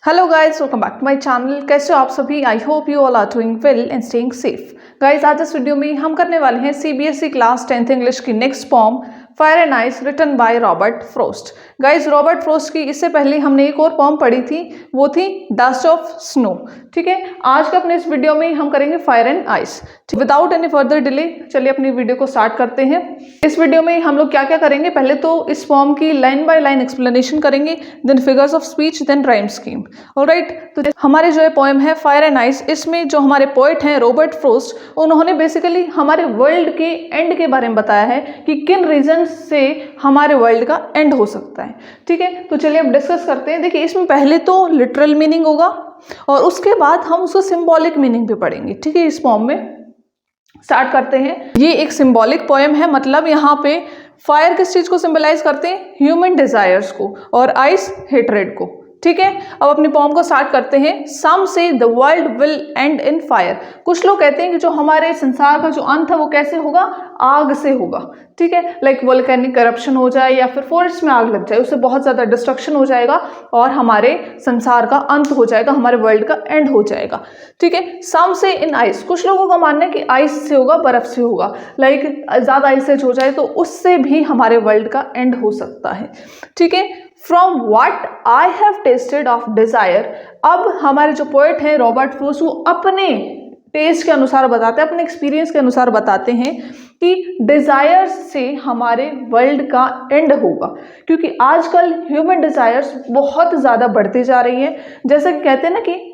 Hello guys, welcome back to my channel. कैसे हो आप सभी? I hope you all are doing well and staying safe. Guys, आज इस वीडियो में हम करने वाले हैं सीबीएसई क्लास 10th इंग्लिश की next poem fire and ice written by Robert Frost. Guys, Robert Frost की इससे पहले हमने एक और पोम पढ़ी थी, वो थी डस्ट ऑफ स्नो। ठीक है, आज के अपने इस वीडियो में हम करेंगे fire and ice. Without any further delay चलिए अपनी वीडियो को स्टार्ट करते हैं। इस वीडियो में हम लोग क्या क्या करेंगे, पहले तो इस पोम की लाइन बाय लाइन एक्सप्लेनेशन करेंगे, then figures of speech, then rhyme scheme. Alright, तो हमारे जो पोएम है फायर एंड आइस, इसमें जो हमारे पोएट हैं रॉबर्ट फ्रोस्ट, उन्होंने बेसिकली हमारे वर्ल्ड के एंड के बारे में बताया है कि किन रीजन से हमारे वर्ल्ड का एंड हो सकता है। ठीक है, तो चलिए अब डिस्कस करते हैं। देखिए, इसमें पहले तो लिटरल मीनिंग होगा और उसके बाद हम उसको सिंबॉलिक मीनिंग भी पढ़ेंगे। ठीक है, इस पोएम में स्टार्ट करते हैं। ये एक सिंबॉलिक पोएम है, मतलब यहाँ पे फायर किस चीज को सिंबलाइज करते हैं? ह्यूमन डिजायर्स को, और आइस हेट्रेड को। ठीक है, अब अपनी पोम को स्टार्ट करते हैं। सम say the world will end in fire. कुछ लोग कहते हैं कि जो हमारे संसार का जो अंत है वो कैसे होगा? आग से होगा। ठीक है, लाइक वोल्केनिक करप्शन हो जाए या फिर फॉरेस्ट में आग लग जाए, उससे बहुत ज्यादा डिस्ट्रक्शन हो जाएगा और हमारे संसार का अंत हो जाएगा, हमारे वर्ल्ड का एंड हो जाएगा। ठीक है, सम से इन आइस। कुछ लोगों का मानना है कि आइस से होगा, बर्फ से होगा, लाइक ज्यादा आइसेज हो जाए तो उससे भी हमारे वर्ल्ड का एंड हो सकता है। ठीक है, from what I have tested of desire. अब हमारे जो पोएट हैं रॉबर्ट फ्रोस्ट, वो अपने टेस्ट के अनुसार बताते हैं, अपने एक्सपीरियंस के अनुसार बताते हैं कि डिजायर्स से हमारे वर्ल्ड का एंड होगा, क्योंकि आजकल ह्यूमन डिजायर्स बहुत ज़्यादा बढ़ती जा रही हैं। जैसे कि कहते हैं ना कि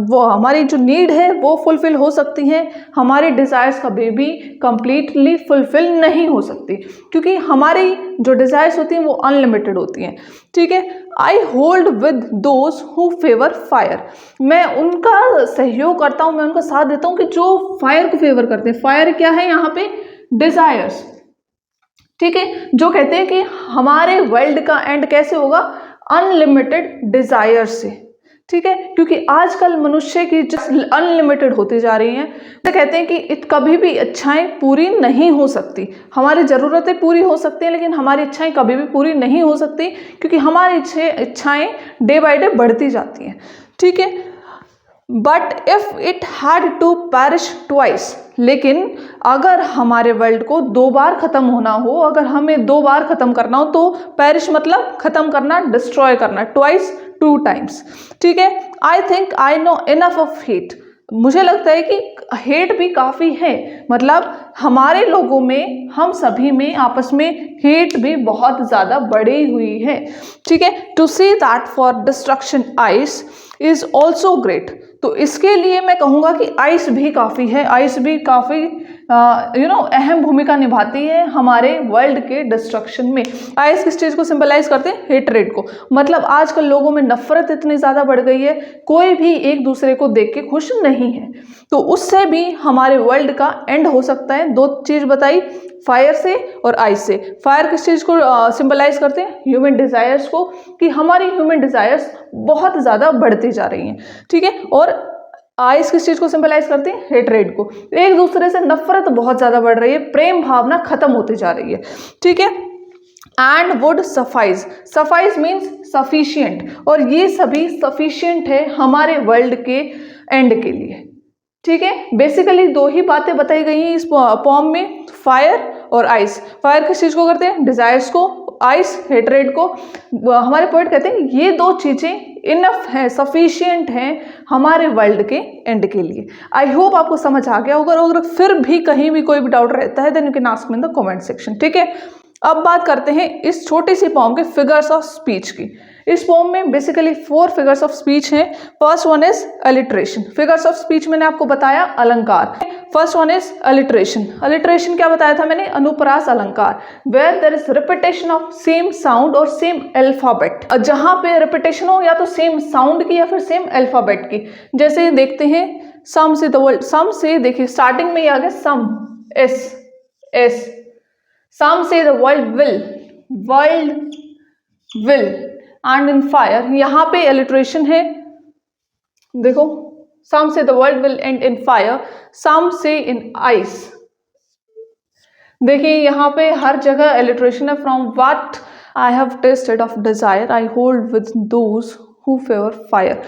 वो हमारी जो नीड है वो फुलफिल हो सकती हैं, हमारी डिजायर्स कभी भी कंप्लीटली फुलफिल नहीं हो सकती, क्योंकि हमारी जो डिजायर्स होती हैं वो अनलिमिटेड होती हैं। ठीक है, I hold with those who favour fire. मैं उनका सहयोग करता हूँ, मैं उनका साथ देता हूँ कि जो फायर को फेवर करते हैं। फायर क्या है यहाँ पे? डिजायर्स। ठीक है, जो कहते हैं कि हमारे वर्ल्ड का एंड कैसे होगा? अनलिमिटेड डिजायर से। ठीक है, क्योंकि आजकल मनुष्य की जस्ट अनलिमिटेड होती जा रही हैं, तो कहते हैं कि कभी भी इच्छाएं पूरी नहीं हो सकती। हमारी ज़रूरतें पूरी हो सकती हैं लेकिन हमारी इच्छाएं कभी भी पूरी नहीं हो सकती, क्योंकि हमारी इच्छाएं डे बाय डे बढ़ती जाती हैं। ठीक है, but if it had to perish twice. लेकिन अगर हमारे वर्ल्ड को दो बार खत्म होना हो, अगर हमें दो बार खत्म करना हो, तो पैरिश मतलब खत्म करना, डिस्ट्रॉय करना, ट्वाइस, टू टाइम्स। ठीक है, आई think I know enough of hate. मुझे लगता है कि हेट भी काफ़ी है, मतलब हमारे लोगों में, हम सभी में आपस में हेट भी बहुत ज़्यादा बढ़ी हुई है। ठीक है, to see that for destruction ice is also great. तो इसके लिए मैं कहूँगा कि आइस भी काफ़ी है, आइस भी काफ़ी अहम भूमिका निभाती है हमारे वर्ल्ड के डिस्ट्रक्शन में। आइस किस चीज़ को सिंबलाइज करते हैं? हेट्रेड को। मतलब आजकल लोगों में नफरत इतनी ज़्यादा बढ़ गई है, कोई भी एक दूसरे को देख के खुश नहीं है, तो उससे भी हमारे वर्ल्ड का एंड हो सकता है। दो चीज़ बताई, फायर से और आइस से। फायर किस चीज़ को सिंबलाइज करते हैं? ह्यूमन डिजायर्स को, कि हमारी ह्यूमन डिजायर्स बहुत ज़्यादा बढ़ती जा रही हैं। ठीक है, और आइस किस चीज को सिंबलाइज करते हैं? हेट्रेड को। एक दूसरे से नफरत बहुत ज्यादा बढ़ रही है, प्रेम भावना खत्म होती जा रही है। ठीक है, and would suffice. Suffice means sufficient, और ये सभी सफिशियंट है हमारे वर्ल्ड के एंड के लिए। ठीक है, बेसिकली दो ही बातें बताई गई हैं इस पोम में, फायर और आइस। फायर किस चीज को करते हैं? डिजायर्स को, आइस हेट्रेड को। हमारे पोएट कहते हैं ये दो चीजें इनफ है, सफिशियंट है हमारे वर्ल्ड के एंड के लिए। आई होप आपको समझ आ गया होगा, और अगर फिर भी कहीं भी कोई भी डाउट रहता है then you can ask me in the comment section. ठीक है, अब बात करते हैं इस छोटी सी पोम के फिगर्स ऑफ स्पीच की। इस पोम में बेसिकली 4 फिगर्स ऑफ स्पीच हैं। First one is alliteration. Figures of speech मैंने आपको बताया अलंकार। First one is alliteration. Alliteration क्या बताया था मैंने? अनुप्रास अलंकार, where there is repetition of same sound और सेम अल्फाबेट। जहां पे रिपीटेशन हो या तो सेम साउंड की या फिर सेम अल्फाबेट की। जैसे देखते हैं सम से द वर्ल्ड, सम से देखिए स्टार्टिंग में ही आ गया सम, एस एस। Some say the world will end in fire, यहाँ पे अलिट्रेशन है। देखो, some say the world will end in fire, some say in ice. देखिए यहाँ पे हर जगह अलिट्रेशन है। From what I have tested of desire, I hold with those who favour fire,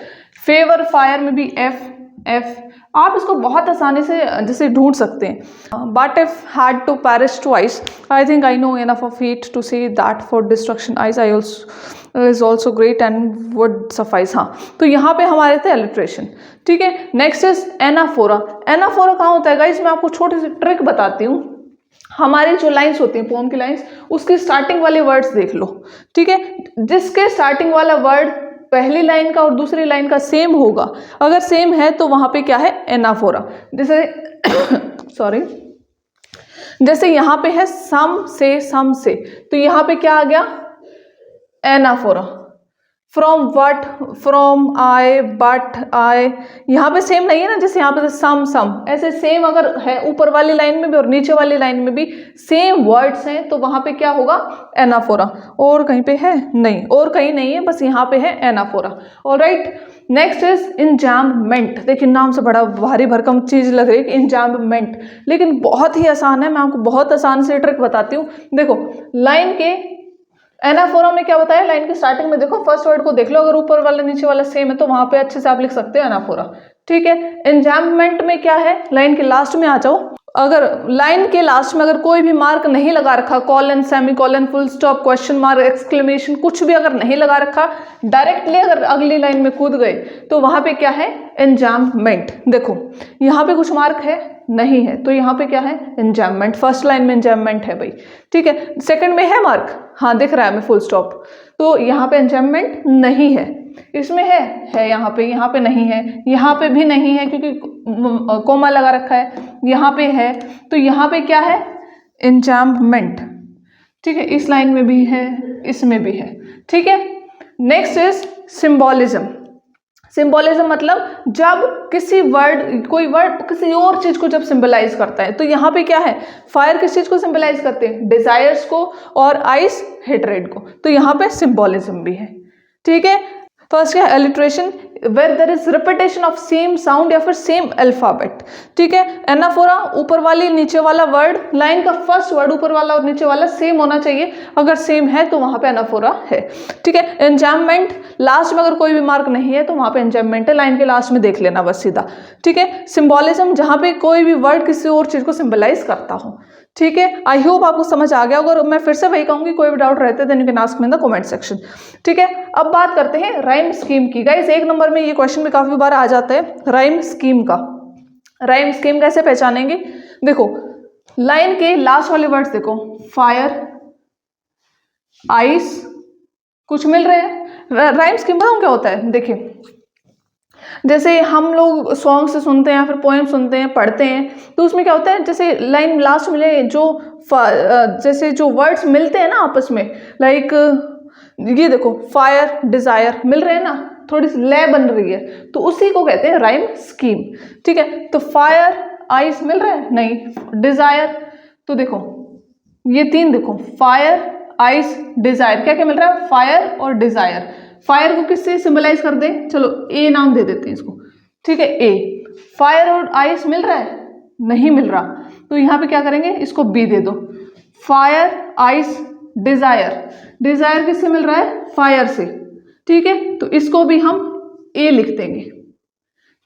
favour fire में भी एफ एफ, आप इसको बहुत आसानी से जैसे ढूंढ सकते हैं। But if had to perish twice, I think I know enough of it to say that for destruction ice I also is also great and would suffice. हाँ, तो यहाँ पे हमारे थे एलिट्रेशन। ठीक है, नेक्स्ट इज एनाफोरा। एनाफोरा कहाँ होता है गाइज, मैं आपको छोटी सी ट्रिक बताती हूँ। हमारी जो लाइंस होती हैं पोम की लाइंस, उसकी स्टार्टिंग वाले वर्ड्स देख लो। ठीक है, जिसके स्टार्टिंग वाला वर्ड पहली लाइन का और दूसरी लाइन का सेम होगा, अगर सेम है तो वहां पे क्या है, एनाफोरा। जैसे सॉरी, जैसे यहां पे है सम से, तो यहां पे क्या आ गया, anaphora. From what, from I, but I, यहाँ पे सेम नहीं है ना, जैसे यहाँ पे सम, ऐसे सेम अगर है ऊपर वाली लाइन में भी और नीचे वाली लाइन में भी सेम वर्ड्स हैं तो वहां पे क्या होगा, एनाफोरा। और कहीं पे है नहीं, और कहीं नहीं है, बस यहाँ पे है anaphora. Alright, next is enjambment. देखिए नाम से बड़ा भारी भरकम चीज लग रही है कि इंजैम्बमेंट, लेकिन बहुत ही आसान है, मैं आपको बहुत आसान से ट्रिक बताती हूँ। देखो लाइन के एनाफोरा में क्या बताया, लाइन की स्टार्टिंग में देखो फर्स्ट वर्ड को देख लो, अगर ऊपर वाला नीचे वाला सेम है तो वहां पे अच्छे से आप लिख सकते हो एनाफोरा। ठीक है, इंजैम्बमेंट में क्या है, लाइन के लास्ट में आ जाओ, अगर लाइन के लास्ट में अगर कोई भी मार्क नहीं लगा रखा, colon, semi colon, full stop, question mark, exclamation, कुछ भी अगर नहीं लगा रखा, डायरेक्टली अगर अगली लाइन में कूद गए तो वहां पे क्या है, इंजैम्बमेंट। देखो यहाँ पे कुछ मार्क है नहीं है, तो यहाँ पे क्या है, इंजैम्बमेंट। फर्स्ट लाइन में इंजैम्बमेंट है भाई। ठीक है, सेकंड में है मार्क, हाँ दिख रहा है हमें फुल स्टॉप, तो यहाँ पे इंजैम्बमेंट नहीं है। इसमें है यहाँ पे नहीं है, यहाँ पे भी नहीं है क्योंकि कोमा लगा रखा है, यहाँ पे है, तो यहाँ पे क्या है, इंजैम्बमेंट। ठीक है, इस लाइन में भी है, इसमें भी है। ठीक है, नेक्स्ट इज सिंबॉलिज्म। सिंबॉलिज्म मतलब जब किसी वर्ड, कोई वर्ड किसी और चीज को जब सिंबलाइज करता है, तो यहाँ पे क्या है, फायर किस चीज को सिंबलाइज करते हैं, डिजायर्स को, और आइस हेट्रेड को, तो यहाँ पे सिंबॉलिज्म भी है। ठीक है, फर्स्ट क्या है, alliteration, where there is repetition of same sound या फिर सेम अल्फाबेट। ठीक है, एनाफोरा, ऊपर वाली नीचे वाला वर्ड, लाइन का फर्स्ट वर्ड ऊपर वाला और नीचे वाला सेम होना चाहिए, अगर सेम है तो वहां पे एनाफोरा है। ठीक है, एंजैम्बमेंट, लास्ट में अगर कोई भी मार्क नहीं है तो वहां पे एंजैम्बमेंट है, लाइन के लास्ट में देख लेना बस सीधा। ठीक है, सिंबॉलिज्म, जहां पे कोई भी वर्ड किसी और चीज को सिंबलाइज करता हो। ठीक है, आई होप आपको समझ आ गया। अगर मैं फिर से वही कहूंगी, कोई भी डाउट रहते then you can ask me in the comment section. ठीक है, अब बात करते हैं राइम स्कीम की। गाइस एक नंबर में ये क्वेश्चन भी काफी बार आ जाता है, राइम स्कीम का। राइम स्कीम कैसे पहचानेंगे, देखो लाइन के लास्ट वाले वर्ड्स देखो, फायर, आइस, कुछ मिल रहे हैं। राइम स्कीम बताऊं क्या होता है, देखिए जैसे हम लोग सॉन्ग से सुनते हैं या फिर पोएम सुनते हैं, पढ़ते हैं, तो उसमें क्या होता है, जैसे लाइन लास्ट मिले, जो जैसे जो वर्ड्स मिलते हैं ना आपस में, लाइक ये देखो फायर, डिजायर मिल रहे हैं ना, थोड़ी सी लय बन रही है, तो उसी को कहते हैं राइम स्कीम। ठीक है, तो फायर, आइस मिल रहा है नहीं, डिजायर, तो देखो ये तीन देखो, फायर, आइस, डिजायर, क्या क्या मिल रहा है, फायर और डिजायर। फायर को किससे सिंबलाइज कर दे, चलो ए नाम दे देते हैं इसको। ठीक है, ए, फायर और आइस मिल रहा है नहीं मिल रहा, तो यहाँ पे क्या करेंगे, इसको बी दे दो, फायर, आइस, डिजायर। डिजायर किससे मिल रहा है, फायर से। ठीक है, तो इसको भी हम ए लिख देंगे,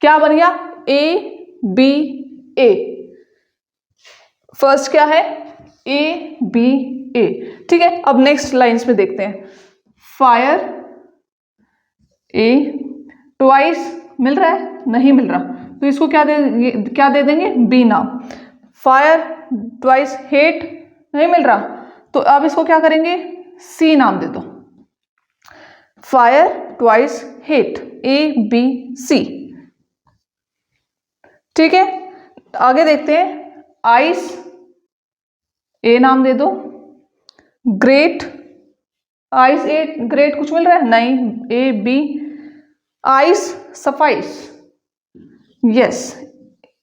क्या बन गया, ए बी ए। फर्स्ट क्या है, ए बी ए। ठीक है, अब नेक्स्ट लाइंस में देखते हैं, फायर, ए, ट्वाइस मिल रहा है नहीं मिल रहा, तो इसको क्या दे देंगे, बी नाम। फायर, ट्वाइस, हेट नहीं मिल रहा, तो अब इसको क्या करेंगे, सी नाम दे दो, fire, twice, hate, A B C. ठीक है, आगे देखते हैं, आइस, ए नाम दे दो, ग्रेट, आइस, ए, ग्रेट कुछ मिल रहा है नहीं, A B, ice, suffice, yes,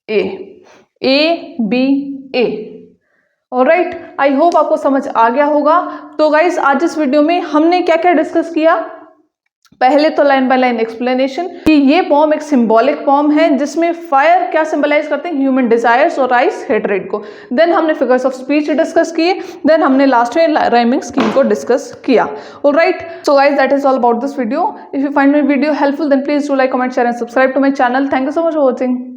A B A. Alright, I hope आपको समझ आ गया होगा। तो गाइस आज इस वीडियो में हमने क्या क्या डिस्कस किया, पहले तो लाइन बाय लाइन एक्सप्लेनेशन कि ये पॉम एक सिंबॉलिक पॉम है जिसमें फायर क्या सिंबलाइज करते हैं, ह्यूमन डिजायर्स और आइस हेट्रेड को। देन हमने फिगर्स ऑफ स्पीच डिस्कस किए, देन हमने लास्ट में राइमिंग स्कीम को डिस्कस किया। Alright, so guys that is all about this video. If you find my video helpful then please do like, comment, share and subscribe to my channel. Thank you so much for watching.